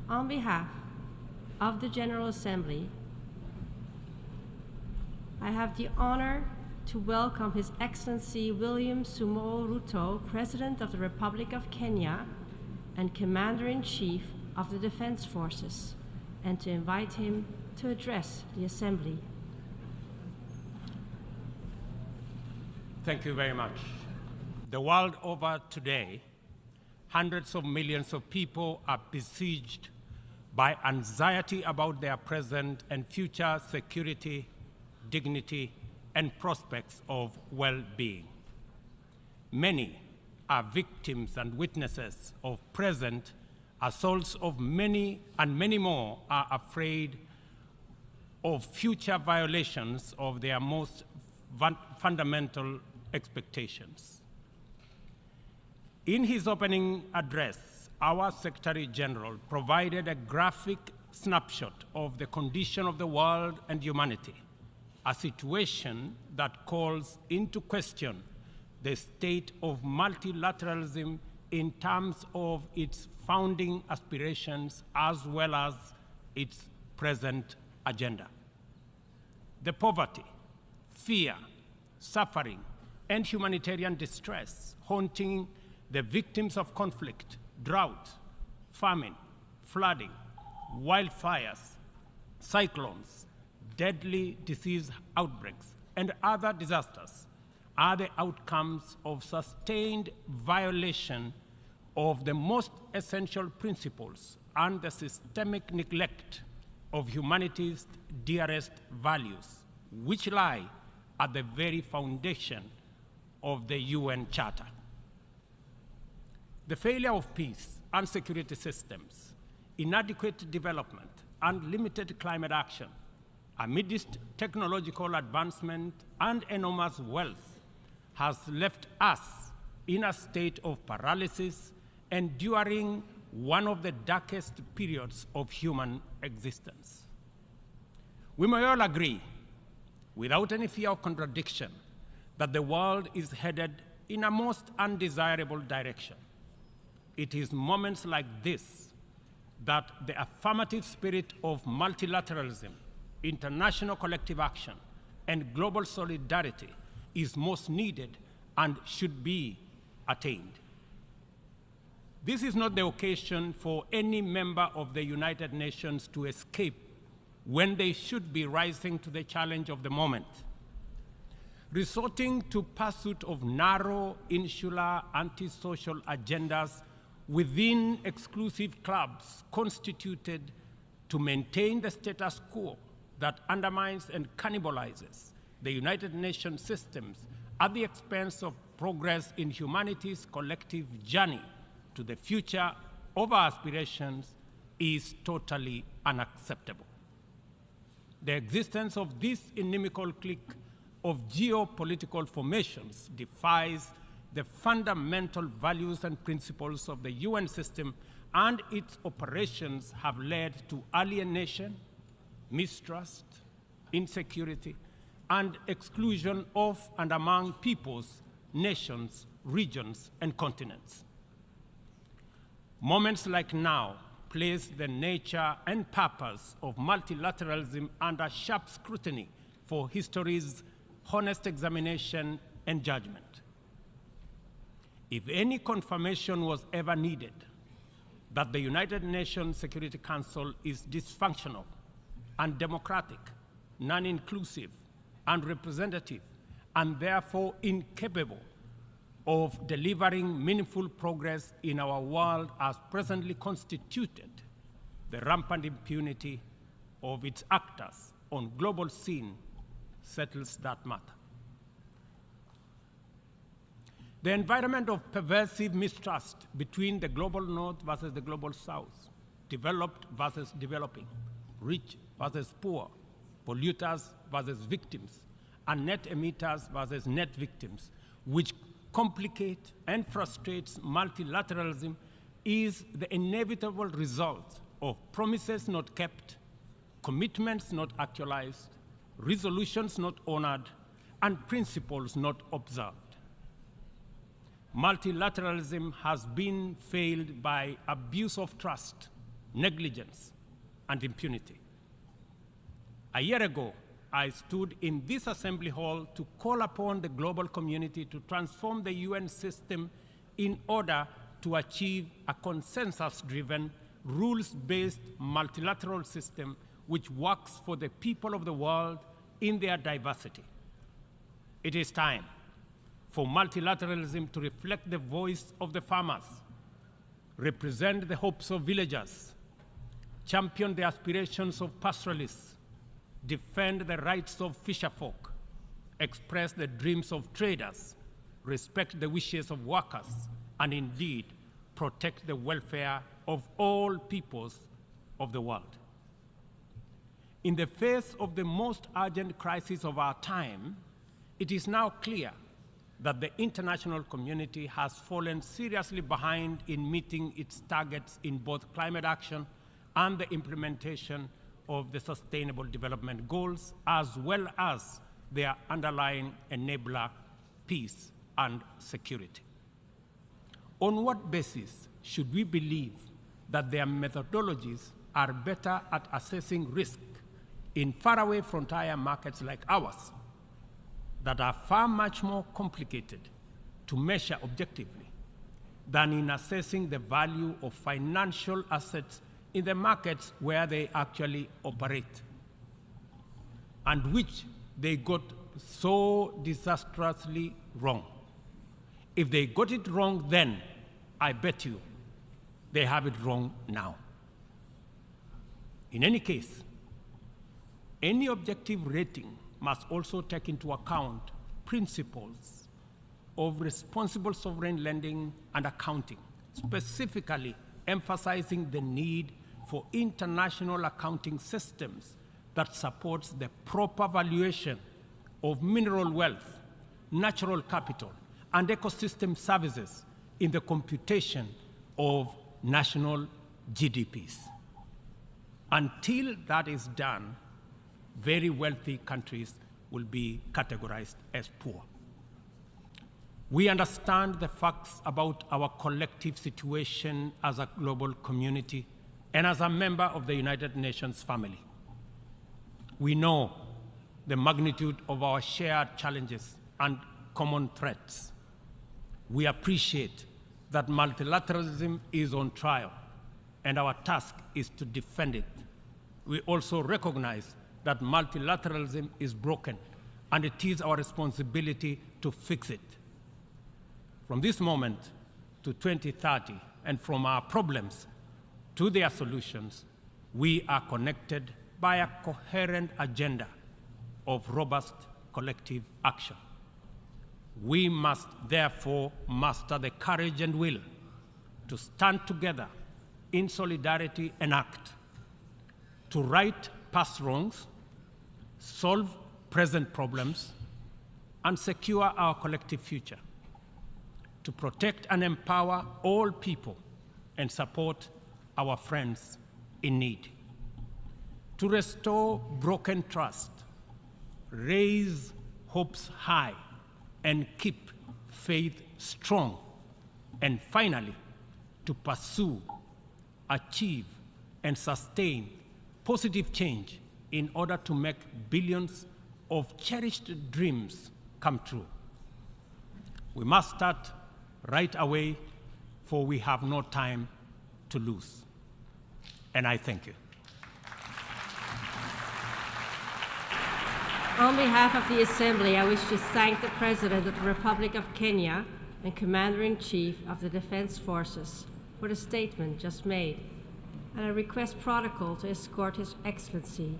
On behalf of the General Assembly, I have the honor to welcome His Excellency William Sumo Ruto, President of the Republic of Kenya and Commander-in-Chief of the Defense Forces, and to invite him to address the Assembly. Thank you very much. The world over today, hundreds of millions of people are besieged by anxiety about their present and future security, dignity, and prospects of well-being. Many are victims and witnesses of present assaults of many, and many more are afraid of future violations of their most fundamental expectations. In his opening address, our Secretary General provided a graphic snapshot of the condition of the world and humanity, a situation that calls into question the state of multilateralism in terms of its founding aspirations as well as its present agenda. The poverty, fear, suffering, and humanitarian distress haunting the victims of conflict, drought, famine, flooding, wildfires, cyclones, deadly disease outbreaks, and other disasters are the outcomes of sustained violation of the most essential principles and the systemic neglect of humanity's dearest values, which lie at the very foundation of the UN Charter. The failure of peace and security systems, inadequate development, and limited climate action amidst technological advancement and enormous wealth has left us in a state of paralysis, enduring one of the darkest periods of human existence. We may all agree, without any fear of contradiction, that the world is headed in a most undesirable direction. It is moments like this that the affirmative spirit of multilateralism, international collective action, and global solidarity is most needed and should be attained. This is not the occasion for any member of the United Nations to escape when they should be rising to the challenge of the moment. Resorting to pursuit of narrow, insular, antisocial agendas within exclusive clubs constituted to maintain the status quo that undermines and cannibalizes the United Nations systems at the expense of progress in humanity's collective journey to the future of our aspirations is totally unacceptable. The existence of this inimical clique of geopolitical formations defies the fundamental values and principles of the UN system, and its operations have led to alienation, mistrust, insecurity, and exclusion of and among peoples, nations, regions, and continents. Moments like now place the nature and purpose of multilateralism under sharp scrutiny for history's honest examination and judgment. If any confirmation was ever needed that the United Nations Security Council is dysfunctional, undemocratic, non-inclusive, unrepresentative, and therefore incapable of delivering meaningful progress in our world as presently constituted, the rampant impunity of its actors on global scene settles that matter. The environment of pervasive mistrust between the global north versus the global south, developed versus developing, rich versus poor, polluters versus victims, and net emitters versus net victims, which complicate and frustrates multilateralism, is the inevitable result of promises not kept, commitments not actualized, resolutions not honored, and principles not observed. Multilateralism has been failed by abuse of trust, negligence, and impunity. A year ago, I stood in this assembly hall to call upon the global community to transform the UN system in order to achieve a consensus-driven, rules-based multilateral system which works for the people of the world in their diversity. It is time for multilateralism to reflect the voice of the farmers, represent the hopes of villagers, champion the aspirations of pastoralists, defend the rights of fisherfolk, express the dreams of traders, respect the wishes of workers, and indeed protect the welfare of all peoples of the world. In the face of the most urgent crisis of our time, it is now clear that the international community has fallen seriously behind in meeting its targets in both climate action and the implementation of the Sustainable Development Goals, as well as their underlying enabler, peace and security. On what basis should we believe that their methodologies are better at assessing risk in faraway frontier markets like ours that are far much more complicated to measure objectively than in assessing the value of financial assets in the markets where they actually operate, and which they got so disastrously wrong? If they got it wrong then, I bet you they have it wrong now. In any case, any objective rating must also take into account principles of responsible sovereign lending and accounting, specifically emphasizing the need for international accounting systems that supports the proper valuation of mineral wealth, natural capital, and ecosystem services in the computation of national GDPs. Until that is done, very wealthy countries will be categorized as poor. We understand the facts about our collective situation as a global community and as a member of the United Nations family. We know the magnitude of our shared challenges and common threats. We appreciate that multilateralism is on trial, and our task is to defend it. We also recognize that multilateralism is broken, and it is our responsibility to fix it. From this moment to 2030, and from our problems to their solutions, we are connected by a coherent agenda of robust collective action. We must therefore muster the courage and will to stand together in solidarity and act, to right past wrongs, solve present problems, and secure our collective future, to protect and empower all people and support our friends in need, to restore broken trust, raise hopes high, and keep faith strong, and finally, to pursue, achieve, and sustain positive change in order to make billions of cherished dreams come true. We must start right away, for we have no time to lose. And I thank you. On behalf of the Assembly, I wish to thank the President of the Republic of Kenya and Commander-in-Chief of the Defense Forces for the statement just made, and I request protocol to escort His Excellency